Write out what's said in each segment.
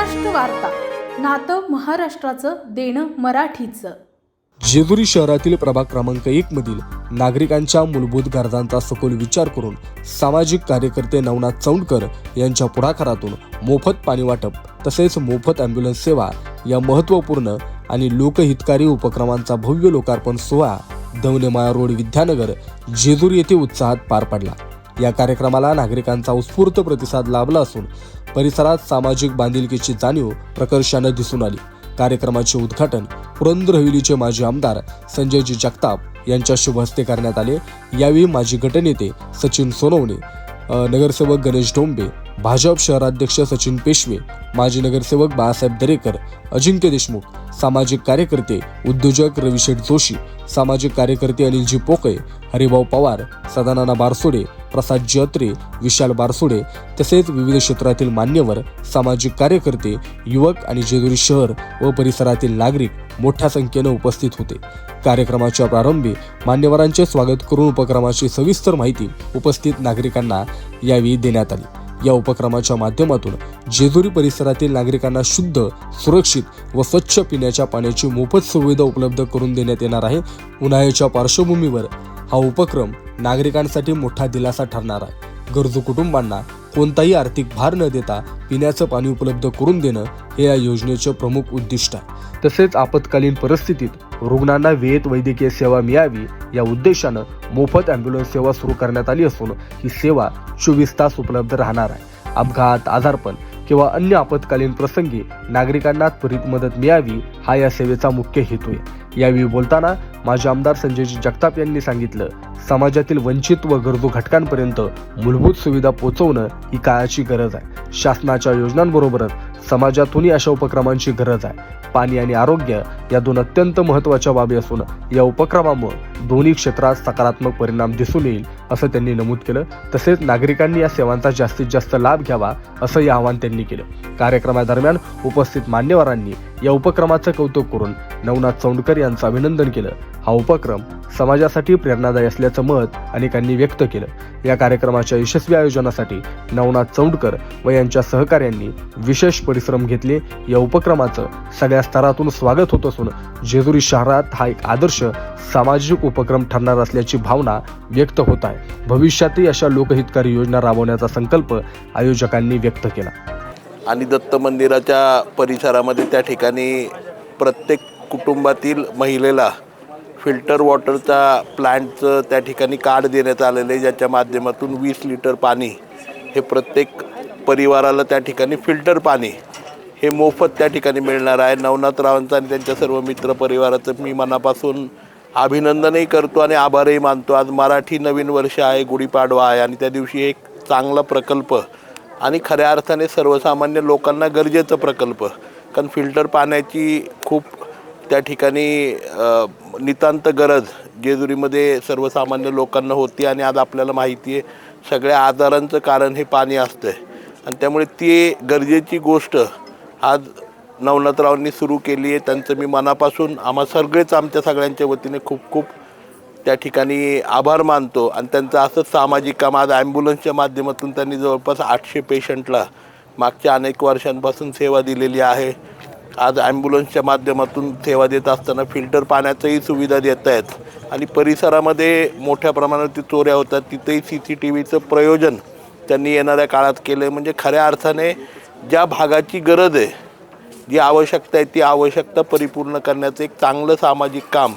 महाराष्ट्र वार्ता, नातं महाराष्ट्राचं, देणं मराठीचं. जेजुरी शहरातील प्रभाग क्रमांक 1 मधील नागरिकांच्या मूलभूत गरजांचा सखोल विचार करून सामाजिक कार्यकर्ते नवनाथ चौंडकर यांच्या पुढाकारातून मोफत पाणी वाटप तसेच मोफत ॲम्ब्युलन्स सेवा या महत्त्वपूर्ण आणि लोकहितकारी उपक्रमांचा भव्य लोकार्पण सोहळा दवनेमाळा रोड विद्यानगर जेजुरी येथे उत्साहात पार पडला. या कार्यक्रमाला नागरिकांचा उत्स्फूर्त प्रतिसाद लाभला असून परिसरात सामाजिक बांधिलकीची जाणीव प्रकर्षाने दिसून आली. कार्यक्रमाचे उद्घाटन पुरंदर हवेलीचे माजी आमदार संजयजी जगताप यांच्या शुभ हस्ते करण्यात आले. यावेळी माजी गटनेते सचिन सोनवणे, नगरसेवक गणेश डोंबे, भाजप शहराध्यक्ष सचिन पेशवे, माजी नगरसेवक बाळासाहेब दरेकर, अजिंक्य देशमुख, सामाजिक कार्यकर्ते उद्योजक रविशेठ जोशी, सामाजिक कार्यकर्ते अनिलजी पोकळे, हरिभाऊ पवार, सदानंद बारसोडे, प्रसादजी अत्रे, विशाल बारसोडे तसेच विविध क्षेत्रातील मान्यवर, सामाजिक कार्यकर्ते, युवक आणि जेजुरी शहर व परिसरातील नागरिक मोठ्या संख्येने उपस्थित होते. कार्यक्रमाच्या प्रारंभी मान्यवरांचे स्वागत करून उपक्रमाची सविस्तर माहिती उपस्थित नागरिकांना यावेळी देण्यात आली. या उपक्रमाच्या माध्यमातून जेजुरी परिसरातील नागरिकांना शुद्ध, सुरक्षित व स्वच्छ पिण्याच्या पाण्याची मोफत सुविधा उपलब्ध करून देण्यात येणार आहे. उन्हाळ्याच्या पार्श्वभूमीवर हा उपक्रम नागरिकांसाठी मोठा दिलासा ठरणार आहे. गरजू कुटुंबांना कोणताही आर्थिक भार न देता पिण्याचं पाणी उपलब्ध करून देणं हे या योजनेचे प्रमुख उद्दिष्ट आहे. तसेच आपत्कालीन परिस्थितीत रुग्णांना वेळेत वैद्यकीय सेवा मिळावी या उद्देशानं मोफत ॲम्ब्युलन्स सेवा सुरू करण्यात आली असून ही सेवा 24 तास उपलब्ध राहणार आहे. अपघात, आजारपण किंवा अन्य आपत्कालीन प्रसंगी नागरिकांना त्वरित मदत मिळावी हा या सेवेचा मुख्य हेतू आहे. यावेळी बोलताना माजी आमदार संजयजी जगताप यांनी सांगितलं, समाजातील वंचित व गरजू घटकांपर्यंत मूलभूत सुविधा पोहोचवणं ही काळाची गरज आहे. शासनाच्या योजनांबरोबरच समाजातूनही अशा उपक्रमांची गरज आहे. पाणी आणि आरोग्य या दोन अत्यंत महत्त्वाच्या बाबी असून या उपक्रमामुळे दोन्ही क्षेत्रात सकारात्मक परिणाम दिसून येईल असं त्यांनी नमूद केलं. तसेच नागरिकांनी या सेवांचा जास्तीत जास्त लाभ घ्यावा असं आवाहन त्यांनी केलं. कार्यक्रमादरम्यान उपस्थित मान्यवरांनी या उपक्रमाचं कौतुक करून नवनाथ चौंडकर यांचं अभिनंदन केलं. हा उपक्रम समाजासाठी प्रेरणादायी असल्याचं मत अनेकांनी व्यक्त केलं. या कार्यक्रमाच्या यशस्वी आयोजनासाठी नवनाथ चौंडकर व यांच्या सहकाऱ्यांनी विशेष परिश्रम घेतले. या उपक्रमाचं सगळ्या स्तरातून स्वागत होत असून जेजुरी शहरात हा एक आदर्श सामाजिक उपक्रम ठरणार असल्याची भावना व्यक्त होत आहे. भविष्यातही अशा लोकहितकारी योजना राबवण्याचा संकल्प आयोजकांनी व्यक्त केला. आणि दत्त मंदिराच्या परिसरामध्ये त्या ठिकाणी प्रत्येक कुटुंबातील महिलेला फिल्टर वॉटरचा प्लांटचं त्या ठिकाणी कार्ड देण्यात आलेलं आहे, ज्याच्या माध्यमातून 20 लिटर पाणी हे प्रत्येक परिवाराला त्या ठिकाणी फिल्टर पाणी हे मोफत त्या ठिकाणी मिळणार आहे. नवनाथरावांचं आणि त्यांच्या सर्व मित्रपरिवाराचं मी मनापासून अभिनंदनही करतो आणि आभारही मानतो. आज मराठी नवीन वर्ष आहे, गुढीपाडवा आहे आणि त्या दिवशी एक चांगला प्रकल्प आणि खऱ्या अर्थाने सर्वसामान्य लोकांना गरजेचा प्रकल्प, कारण फिल्टर पाण्याची खूप त्या ठिकाणी नितांत गरज जेजुरीमध्ये सर्वसामान्य लोकांना होती आणि आज आपल्याला माहिती आहे सगळ्या आजारांचं कारण हे पाणी असतं आणि त्यामुळे ती गरजेची गोष्ट आज नवनाथरावांनी सुरू केली आहे. त्यांचं मी मनापासून आम्हा सगळेच आमच्या सगळ्यांच्या वतीने खूप खूप त्या ठिकाणी आभार मानतो. आणि त्यांचं असंच सामाजिक काम आज ॲम्ब्युलन्सच्या माध्यमातून त्यांनी जवळपास 800 पेशंटला मागच्या अनेक वर्षांपासून सेवा दिलेली आहे. आज ॲम्ब्युलन्सच्या माध्यमातून सेवा देत असताना फिल्टर पाण्याचंही सुविधा देत आहेत आणि परिसरामध्ये मोठ्या प्रमाणात चोऱ्या होतात, तिथेही CCTVचं प्रयोजन त्यांनी येणाऱ्या काळात केलं आहे. म्हणजे खऱ्या अर्थाने ज्या भागाची गरज आहे, जी आवश्यकता आहे, ती आवश्यकता परिपूर्ण करण्याचं एक चांगलं सामाजिक काम,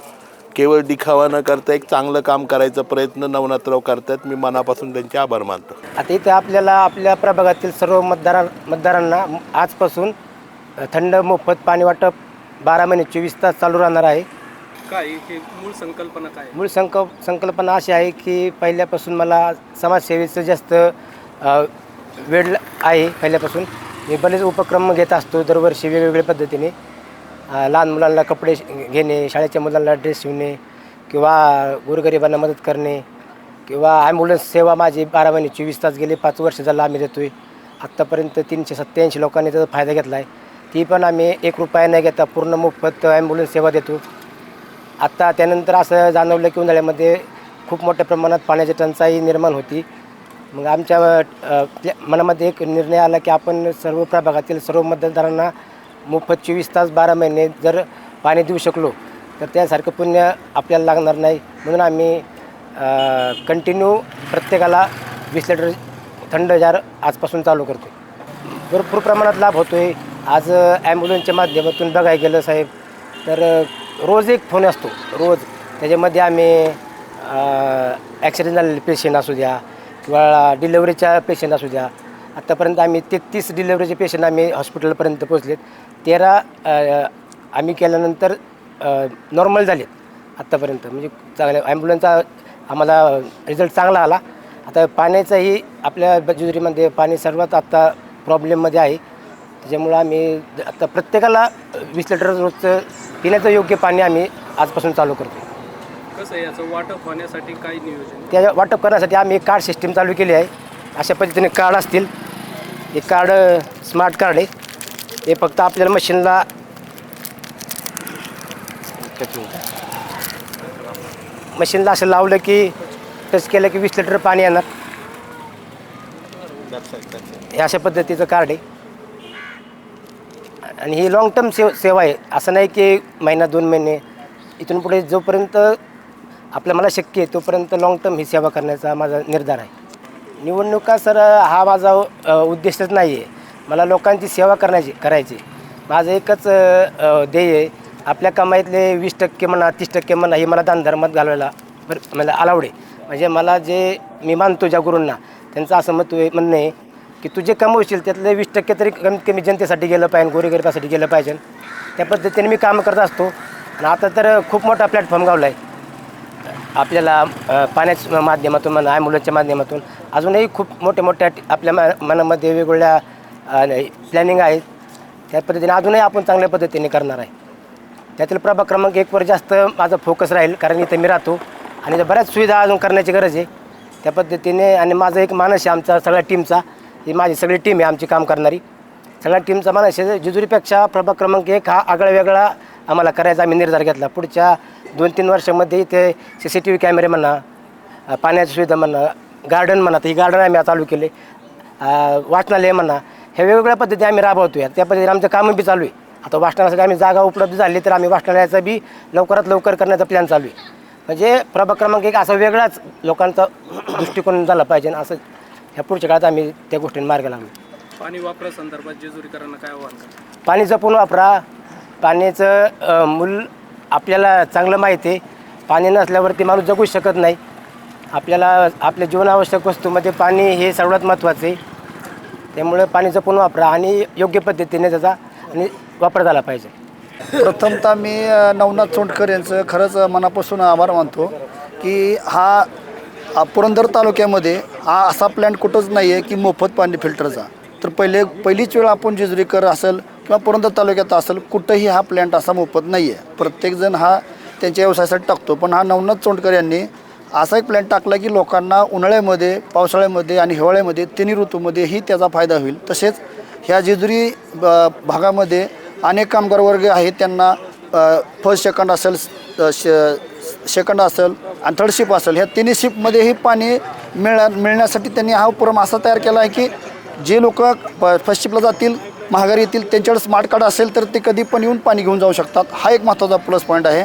केवळ दिखावा न करता एक चांगलं काम करायचा प्रयत्न नवनाथराव करतात. मी मनापासून त्यांचे आभार मानतो. आता इथं आपल्याला आपल्या प्रभागातील सर्व मतदारांना आजपासून थंड मोफत पाणी वाटप 12 महिने 24 तास चालू राहणार आहे. काय हे मूळ संकल्पना काय? मूळ संकल्पना अशी आहे की पहिल्यापासून मला समाजसेवेचं जास्त वेळ आहे. पहिल्यापासून मी बरेच उपक्रम घेत असतो दरवर्षी वेगवेगळ्या पद्धतीने. लहान मुलांना कपडे घेणे, शाळेच्या मुलांना ड्रेस शिवणे किंवा गोरगरिबांना मदत करणे किंवा ॲम्ब्युलन्स सेवा माझी 12 महिने 24 तास गेले 5 वर्ष झाला आम्ही देतो आहे. आत्तापर्यंत 387 लोकांनी त्याचा फायदा घेतला आहे. ती पण आम्ही 1 रुपया न घेता पूर्ण मोफत ॲम्ब्युलन्स सेवा देतो. आत्ता त्यानंतर असं जाणवलं की उन्हाळ्यामध्ये खूप मोठ्या प्रमाणात पाण्याची टंचाई निर्माण होती. मग आमच्या मनामध्ये एक निर्णय आला की आपण सर्व प्रभागातील सर्व मतदारांना मोफत 24 तास 12 महिने जर पाणी देऊ शकलो तर त्यासारखं पुण्य आपल्याला लागणार नाही. म्हणून आम्ही कंटिन्यू प्रत्येकाला 20 लिटर थंड जार आजपासून चालू करतो. भरपूर प्रमाणात लाभ होतो आहे. आज ॲम्ब्युलन्सच्या माध्यमातून बघायला गेलं साहेब तर रोज एक फोन असतो रोज. त्याच्यामध्ये आम्ही ॲक्सिडेंट झालेले पेशंट असू द्या किंवा डिलेवरीच्या पेशंट असू द्या. आत्तापर्यंत आम्ही 33 डिलेवरीचे पेशंट आम्ही हॉस्पिटलपर्यंत पोचलेत. 13 आम्ही केल्यानंतर नॉर्मल झालेत आत्तापर्यंत. म्हणजे चांगल्या ॲम्ब्युलन्सचा आम्हाला रिझल्ट चांगला आला. आता पाण्याचाही आपल्या जेजुरीमध्ये पाणी सर्वात आत्ता प्रॉब्लेममध्ये आहे. त्याच्यामुळं आम्ही आता प्रत्येकाला 20 लिटर रोजचं पिण्याचं योग्य पाणी आम्ही आजपासून चालू करतो. कसं आहे याचं वाटप होण्यासाठी काय नियोजन? त्या वाटप करण्यासाठी आम्ही कार्ड सिस्टीम चालू केली आहे. अशा पद्धतीने कार्ड असतील. हे कार्ड स्मार्ट कार्ड आहे. हे फक्त आपल्याला मशीनला असं लावलं की टच केलं की 20 लिटर पाणी येणार. हे अशा पद्धतीचं कार्ड आहे आणि ही लॉंग टर्म सेवा आहे. असं नाही की महिना 2 महिने. इथून पुढे जोपर्यंत मला शक्य आहे तोपर्यंत लॉंग टर्म ही सेवा करण्याचा माझा निर्धार आहे. निवडणुका सर हा माझा उद्देशच नाही आहे. मला लोकांची सेवा करायची. माझं एकच ध्येय आहे. आपल्या कमाईतले 20% म्हणा 30% म्हणा हे मला दानधर्मात घालवायला मला अलाउड आहे. म्हणजे मला जे मी मानतो ज्या गुरूंना त्यांचं असं म्हणणं आहे की तू जे कमवशील त्यातले 20% तरी कमीत कमी जनतेसाठी गेलं पाहिजे, गोरगरिबासाठी गेलं पाहिजे. त्या पद्धतीने मी कामं करत असतो. आणि आता तर खूप मोठा प्लॅटफॉर्म गावला आहे आपल्याला पाण्याच्या माध्यमातून म्हणा ॲम्ब्युलन्सच्या माध्यमातून. अजूनही खूप मोठ्या आपल्या मनामध्ये वेगवेगळ्या प्लॅनिंग आहेत. त्या पद्धतीने अजूनही आपण चांगल्या पद्धतीने करणार आहे. त्यातील प्रभाग क्रमांक 1वर जास्त माझा फोकस राहील कारण इथं मी राहतो आणि बऱ्याच सुविधा अजून करण्याची गरज आहे. त्या पद्धतीने आणि माझा एक मानस आहे आमचा सगळ्या टीमचा. ही माझी सगळी टीम आहे आमची काम करणारी. सगळ्या टीमचा मानस आहे जेजुरीपेक्षा प्रभाग क्रमांक 1 हा आगळा वेगळा आम्हाला करायचा आम्ही निर्धार घेतला. पुढच्या 2-3 वर्षामध्ये इथे CCTV कॅमेरे म्हणा, पाण्याची सुविधा म्हणा, गार्डन म्हणा. तर ही गार्डन आम्ही चालू केले. वाचनालय म्हणा. ह्या वेगवेगळ्या पद्धती आम्ही राबवतो आहे. त्या पद्धतीने आमचं कामं बी चालू आहे. आता वाचनासाठी आम्ही जागा उपलब्ध झाली तर आम्ही वाचनालयाचा बी लवकरात लवकर करण्याचा प्लॅन चालू आहे. म्हणजे प्रभाग क्रमांक 1 असा वेगळाच लोकांचा दृष्टिकोन झाला पाहिजे असं ह्या पुढच्या काळात आम्ही त्या गोष्टींना मार्ग लागलो. पाणी वापरासंदर्भात जेजुरीकरांना काय आव्हान करतात? पाणी जपून वापरा. पाण्याचं मूल आपल्याला चांगलं माहिती आहे. पाणी नसल्यावरती माणूस जगूच शकत नाही. आपल्याला आपल्या जीवनावश्यक वस्तूमध्ये पाणी हे सर्वात महत्त्वाचं आहे. त्यामुळे पाणी जपून वापरा आणि योग्य पद्धतीने त्याचा आणि वापर झाला पाहिजे. प्रथमतः मी नवनाथ चोंडकर यांचं खरंच मनापासून आभार मानतो की हा पुरंदर तालुक्यामध्ये हा असा प्लॅन्ट कुठंच नाही आहे की मोफत पाणी फिल्टरचा. तर पहिलीच वेळ आपण जेजुरीकर असेल किंवा पुरंदर तालुक्यात असेल कुठंही हा प्लॅन्ट असा मोफत नाही आहे. प्रत्येकजण हा त्यांच्या व्यवसायासाठी टाकतो. पण हा नवनाथ चोंडकर यांनी असा एक प्लॅन्ट टाकला की लोकांना उन्हाळ्यामध्ये, पावसाळ्यामध्ये आणि हिवाळ्यामध्ये तिन्ही ऋतूमध्येही त्याचा फायदा होईल. तसेच ह्या जेजुरी भागामध्ये अनेक कामगार वर्ग आहेत. त्यांना फर्स्ट सेकंड असेल, सेकंड असेल आणि थर्ड शिप असेल ह्या तिन्ही शिपमध्येही पाणी मिळण्यासाठी त्यांनी हा उपक्रम असा तयार केला आहे की जे लोक फर्स्ट शिपला जातील, महागारी येतील, त्यांच्याकडे स्मार्ट कार्ड असेल तर ते कधी पण येऊन पाणी घेऊन जाऊ शकतात. हा एक महत्त्वाचा प्लस पॉईंट आहे.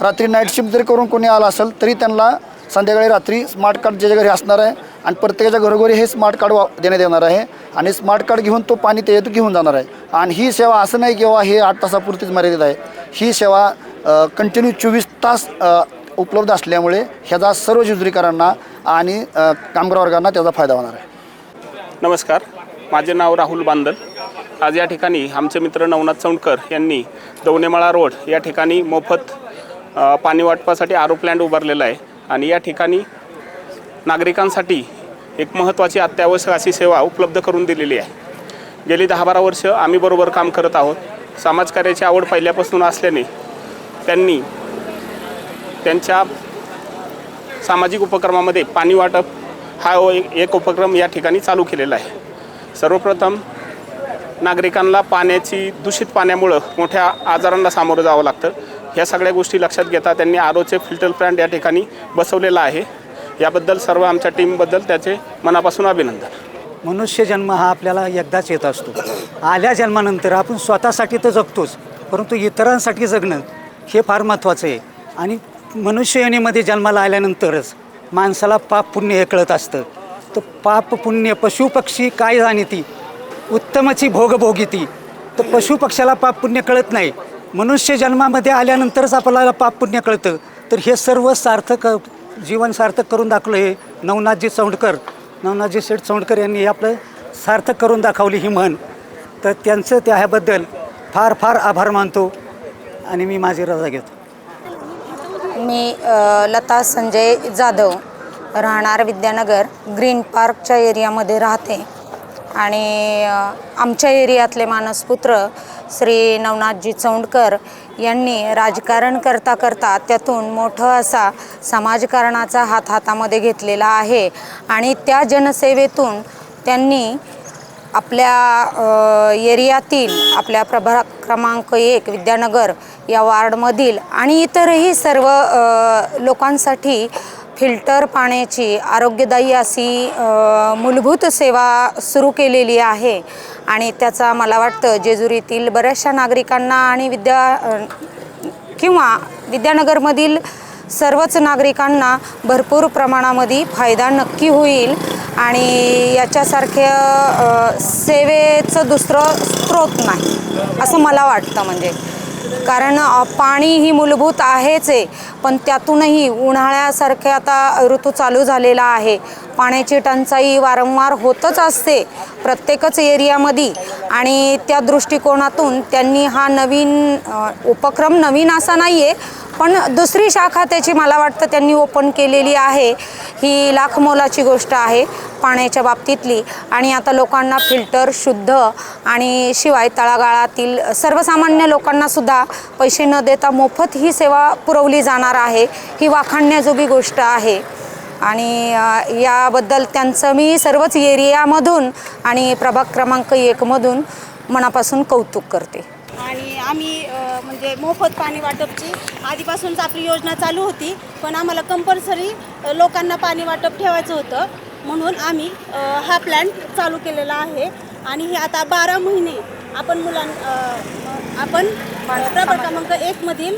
रात्री नाईट शिफ्ट जरी करून कोणी आला असेल तरी त्यांना संध्याकाळी रात्री स्मार्ट कार्ड ज्याच्या घरी असणार आहे आणि प्रत्येकाच्या घरोघरी हे स्मार्ट कार्ड देण्यात येणार आहे आणि स्मार्ट कार्ड घेऊन तो पाणी त्याच्यातून घेऊन जाणार आहे. आणि ही सेवा असं नाही किंवा हे 8 तासापुरतीच मर्यादित आहे. ही सेवा कंटिन्यू 24 तास उपलब्ध असल्यामुळे ह्याचा सर्व जेजुरीकरांना आणि कामगार वर्गांना त्याचा फायदा होणार आहे. नमस्कार, माझे नाव राहुल बांदल. आज या ठिकाणी आमचे मित्र नवनाथ चौंडकर यांनी दवनेमाळा रोड या ठिकाणी मोफत पाणी वाटपासाठी RO प्लॅन्ट उभारलेला आहे आणि या ठिकाणी नागरिकांसाठी एक महत्त्वाची अत्यावश्यक अशी सेवा उपलब्ध करून दिलेली आहे. गेली 10-12 वर्ष आम्ही बरोबर काम करत आहोत. समाजकार्याची आवड पहिल्यापासून असल्याने त्यांनी त्यांच्या सामाजिक उपक्रमामध्ये पाणी वाटप हा एक उपक्रम या ठिकाणी चालू केलेला आहे. सर्वप्रथम नागरिकांना पाण्याची दूषित पाण्यामुळं मोठ्या आजारांना सामोरं जावं लागतं. ह्या सगळ्या गोष्टी लक्षात घेता त्यांनी ROचे फिल्टर प्लांट या ठिकाणी बसवलेला आहे याबद्दल सर्व आमच्या टीमबद्दल त्याचे मनापासून अभिनंदन। मनुष्य जन्म हा आपल्याला एकदाच येत असतो। आल्या जन्मानंतर आपण स्वतःसाठी तर जगतोच, परंतु इतरांसाठी जगणं हे फार महत्त्वाचं आहे। आणि मनुष्य योनीमध्ये जन्माला आल्यानंतरच माणसाला पाप पुण्य हे कळत असतं। तर पाप पुण्य पशुपक्षी काय जाणीती, उत्तमची भोगभोगीती। तर पशुपक्षाला पाप पुण्य कळत नाही, मनुष्य जन्मामध्ये आल्यानंतरच आपल्याला पाप पुण्य कळतं। तर हे सर्व सार्थक जीवन सार्थक करून दाखवलं हे नवनाथजी शेठ चौंडकर यांनी आपलं सार्थक करून दाखवली ही म्हण। तर त्यांचं त्याबद्दल फार फार आभार मानतो आणि मी माझी रजा घेतो। मी लता संजय जाधव, राहणार विद्यानगर ग्रीन पार्कच्या एरियामध्ये राहते आणि आमच्या एरियातले मानसपुत्र श्री नवनाथजी चौंडकर यांनी राजकारण करता करता त्यातून मोठं असा समाजकारणाचा हात हातामध्ये घेतलेला आहे आणि त्या जनसेवेतून त्यांनी आपल्या एरियातील आपल्या प्रभाग क्रमांक 1 विद्यानगर या वार्डमधील आणि इतरही सर्व लोकांसाठी फिल्टर पाण्याची आरोग्यदायी अशी मूलभूत सेवा सुरू केलेली आहे आणि त्याचा मला वाटतं जेजुरीतील बऱ्याचशा नागरिकांना आणि विद्यानगरमधील सर्वच नागरिकांना भरपूर प्रमाणामध्ये फायदा नक्की होईल आणि याच्यासारख्या सेवेचं दुसरं स्रोत नाही असं मला वाटतं। म्हणजे कारण पाणी ही मूलभूत आहेच आहे, पण त्यातूनही उन्हाळ्यासारखे आता ऋतू चालू झालेला आहे, पाण्याची टंचाई वारंवार होतच असते प्रत्येकच एरियामध्ये आणि त्या दृष्टिकोनातून त्यांनी हा नवीन उपक्रम, नवीन असा नाही आहे पण दुसरी शाखा त्याची मला वाटतं त्यांनी ओपन केलेली आहे। ही लाख मोलाची गोष्ट आहे पाण्याच्या बाबतीतली आणि आता लोकांना फिल्टर शुद्ध आणि शिवाय तळागाळातील सर्वसामान्य लोकांनासुद्धा पैसे न देता मोफत ही सेवा पुरवली जाणार आहे। ही वाखाणण्याजोगी गोष्ट आहे आणि याबद्दल त्यांचं मी सर्वच एरियामधून आणि प्रभाग क्रमांक 1 मधून मनापासून कौतुक करते। आणि आम्ही म्हणजे मोफत पाणी वाटपची आधीपासूनच आपली योजना चालू होती, पण आम्हाला कंपल्सरी लोकांना पाणी वाटप ठेवायचं होतं म्हणून आम्ही हा प्लॅन चालू केलेला आहे आणि हे आता 12 महिने आपण प्रभाग क्रमांक 1 मधील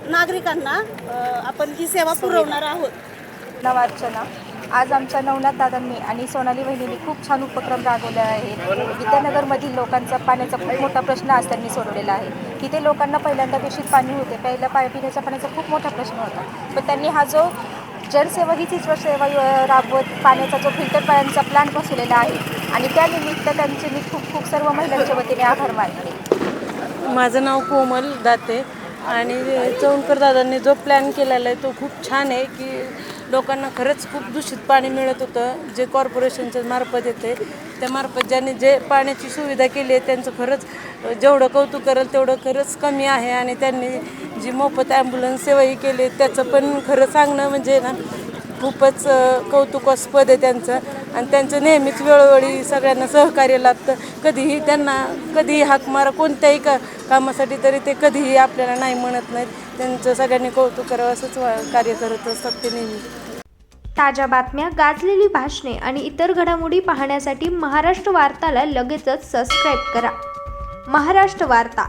नागरिकांना आपण ही सेवा पुरवणार आहोत। नवार्चना आज आमच्या नवनाथ दादांनी आणि सोनाली वहिनींनी खूप छान उपक्रम राबवले आहेत। विद्यानगरमधील लोकांचा पाण्याचा खूप मोठा प्रश्न आज त्यांनी सोडवलेला आहे। तिथे लोकांना पहिल्यांदा दूषित पाणी होते, पिण्याच्या पाण्याचा खूप मोठा प्रश्न होता, पण त्यांनी हा जो जनसेवा हीच सेवा राबवत पाण्याचा जो फिल्टर पाण्याचा प्लांट बसवलेला आहे आणि त्यानिमित्त त्यांचे मी खूप खूप सर्व महिलांच्या वतीने आभार मानते। माझं नाव कोमल दाते आणि चौंडकर दादांनी जो प्लॅन केलेला आहे तो खूप छान आहे की लोकांना खरंच खूप दूषित पाणी मिळत होतं जे कॉर्पोरेशनच्या मार्फत येते, त्या मार्फत ज्यांनी जे पाण्याची सुविधा केली आहे त्यांचं खरंच जेवढं कौतुक करेल तेवढं खरंच कमी आहे आणि त्यांनी जी मोफत ॲम्ब्युलन्स सेवाही केली तर पण खरं सांगणं म्हणजे ना खूपच कौतुकास्पद आहे त्यांचं आणि त्यांचं नेहमीच वेळोवेळी सगळ्यांना सहकार्य लाभतं। कधीही हाक मारा कोणत्याही कामासाठी तरी ते कधीही आपल्याला नाही म्हणत नाहीत, त्यांचं सगळ्यांनी कौतुक करावं असंच कार्य करत असतात ते नेहमी। ताज्या बातम्या, गाजलेली भाषणे आणि इतर घडामोडी पाहण्यासाठी महाराष्ट्र वार्ताला लगेचच सबस्क्राईब करा। महाराष्ट्र वार्ता।